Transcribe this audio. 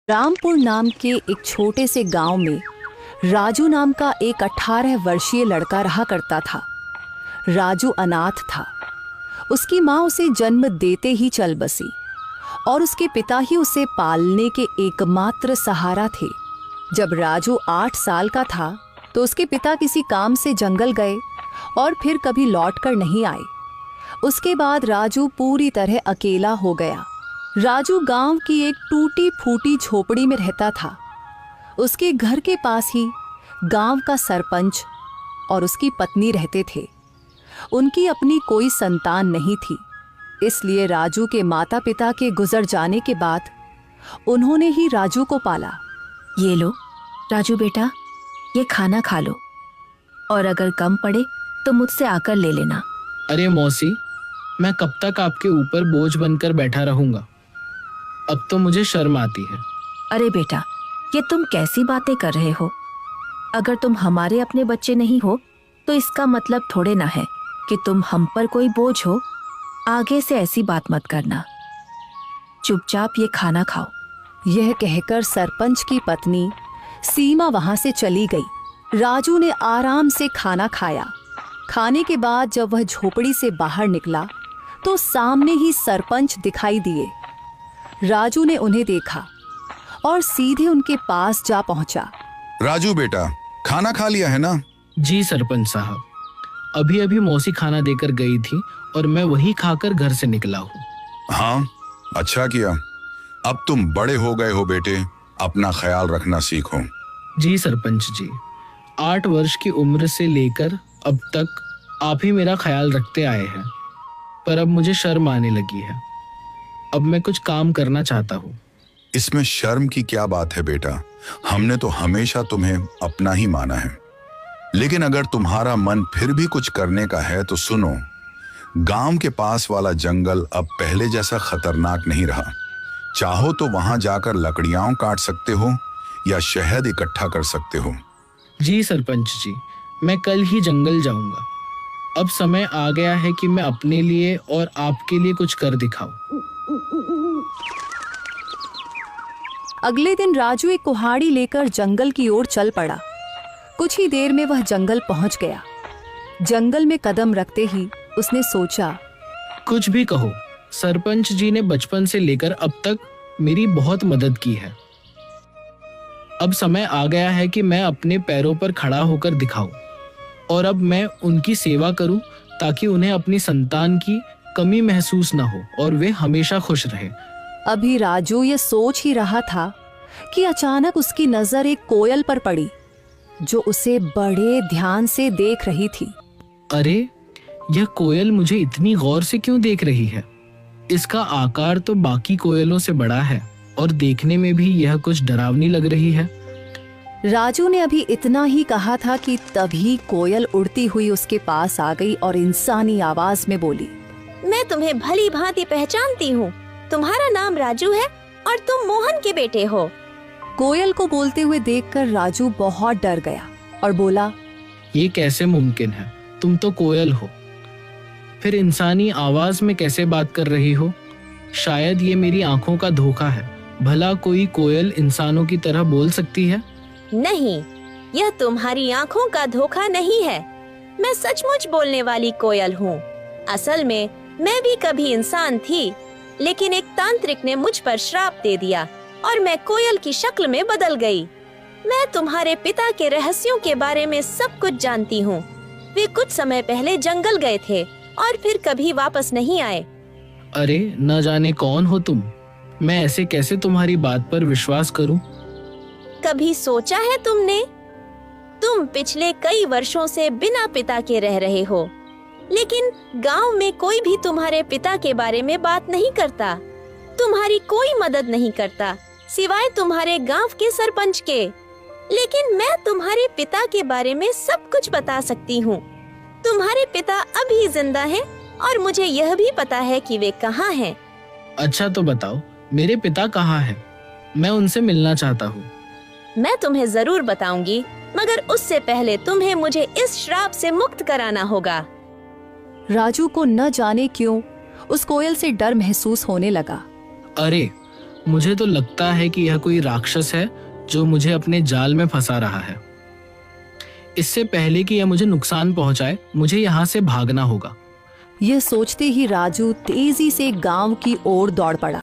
रामपुर नाम के एक छोटे से गांव में राजू नाम का एक 18 वर्षीय लड़का रहा करता था। राजू अनाथ था। उसकी माँ उसे जन्म देते ही चल बसी और उसके पिता ही उसे पालने के एकमात्र सहारा थे। जब राजू 8 साल का था तो उसके पिता किसी काम से जंगल गए और फिर कभी लौट कर नहीं आए। उसके बाद राजू पूरी तरह अकेला हो गया। राजू गांव की एक टूटी फूटी झोपड़ी में रहता था। उसके घर के पास ही गांव का सरपंच और उसकी पत्नी रहते थे। उनकी अपनी कोई संतान नहीं थी, इसलिए राजू के माता पिता के गुजर जाने के बाद उन्होंने ही राजू को पाला। ये लो राजू बेटा, ये खाना खा लो और अगर कम पड़े तो मुझसे आकर ले लेना। अरे मौसी, मैं कब तक आपके ऊपर बोझ बनकर बैठा रहूंगा। अब तो मुझे शर्म आती है। अरे बेटा, ये तुम कैसी बातें कर रहे हो? अगर तुम हमारे अपने बच्चे नहीं हो तो इसका मतलब थोड़े ना है कि तुम हम पर कोई बोझ हो। आगे से ऐसी बात मत करना। चुपचाप ये खाना खाओ। यह कहकर सरपंच की पत्नी सीमा वहां से चली गई। राजू ने आराम से खाना खाया। खाने के बाद जब वह झोपड़ी से बाहर निकला तो सामने ही सरपंच दिखाई दिए। राजू ने उन्हें देखा और सीधे उनके पास जा पहुंचा। राजू बेटा, खाना खा लिया है ना? जी सरपंच साहब, अभी अभी मौसी खाना देकर गई थी और मैं वही खाकर घर से निकला हूँ। हाँ, अच्छा किया। अब तुम बड़े हो गए हो बेटे, अपना ख्याल रखना सीखो। जी सरपंच जी, 8 वर्ष की उम्र से लेकर अब तक आप ही मेरा ख्याल रखते आए हैं, पर अब मुझे शर्म आने लगी है। अब मैं कुछ काम करना चाहता हूँ। इसमें शर्म की क्या बात है बेटा? हमने तो हमेशा तुम्हें अपना ही माना है। लेकिन अगर तुम्हारा मन फिर भी कुछ करने का है तो सुनो, गांव के पास वाला जंगल अब पहले जैसा खतरनाक नहीं रहा। चाहो तो वहां जाकर लकड़ियां काट सकते हो या शहद इकट्ठा कर सकते हो। जी सरपंच जी, मैं कल ही जंगल जाऊंगा। अब समय आ गया है कि मैं अपने लिए और आपके लिए कुछ कर दिखाऊं। अगले दिन राजू एक कुल्हाड़ी लेकर जंगल की ओर चल पड़ा। कुछ ही देर में वह जंगल पहुंच गया। जंगल में कदम रखते ही उसने सोचा, कुछ भी कहो, सरपंच जी ने बचपन से लेकर अब तक मेरी बहुत मदद की है। अब समय आ गया है कि मैं अपने पैरों पर खड़ा होकर दिखाऊं और अब मैं उनकी सेवा करूं ताकि उन्हें अपनी संतान की कमी महसूस ना हो और वे हमेशा खुश रहें। अभी राजू ये सोच ही रहा था कि अचानक उसकी नजर एक कोयल पर पड़ी जो उसे बड़े ध्यान से देख रही थी। अरे, यह कोयल मुझे इतनी गौर से क्यों देख रही है? इसका आकार तो बाकी कोयलों से बड़ा है और देखने में भी यह कुछ डरावनी लग रही है। राजू ने अभी इतना ही कहा था कि तभी कोयल उड़ती हुई उसके पास आ गई और इंसानी आवाज में बोली, मैं तुम्हें भली भांति पहचानती हूँ। तुम्हारा नाम राजू है और तुम मोहन के बेटे हो। कोयल को बोलते हुए देखकर राजू बहुत डर गया और बोला, ये कैसे मुमकिन है? तुम तो कोयल हो, फिर इंसानी आवाज में कैसे बात कर रही हो? शायद ये मेरी आंखों का धोखा है। भला कोई कोयल इंसानों की तरह बोल सकती है? नहीं, यह तुम्हारी आंखों का धोखा नहीं है। मैं सचमुच बोलने वाली कोयल हूँ। असल में मैं भी कभी इंसान थी, लेकिन एक तांत्रिक ने मुझ पर श्राप दे दिया और मैं कोयल की शक्ल में बदल गई। मैं तुम्हारे पिता के रहस्यों के बारे में सब कुछ जानती हूँ। वे कुछ समय पहले जंगल गए थे और फिर कभी वापस नहीं आए। अरे, न जाने कौन हो तुम। मैं ऐसे कैसे तुम्हारी बात पर विश्वास करूं? कभी सोचा है तुमने? तुम पिछले कई वर्षों से बिना पिता के रह रहे हो, लेकिन गांव में कोई भी तुम्हारे पिता के बारे में बात नहीं करता। तुम्हारी कोई मदद नहीं करता सिवाय तुम्हारे गांव के सरपंच के। लेकिन मैं तुम्हारे पिता के बारे में सब कुछ बता सकती हूँ। तुम्हारे पिता अभी जिंदा हैं और मुझे यह भी पता है कि वे कहाँ हैं। अच्छा तो बताओ, मेरे पिता कहाँ हैं? मैं उनसे मिलना चाहता हूँ। मैं तुम्हें जरूर बताऊंगी, मगर उससे पहले तुम्हें मुझे इस श्राप से मुक्त कराना होगा। राजू को न जाने क्यों उस कोयल से डर महसूस होने लगा। अरे, मुझे तो लगता है कि यह कोई राक्षस है जो मुझे अपने जाल में फंसा रहा है। इससे पहले कि यह मुझे नुकसान पहुंचाए, मुझे यहाँ से भागना होगा। यह सोचते ही राजू तेजी से गांव की ओर दौड़ पड़ा।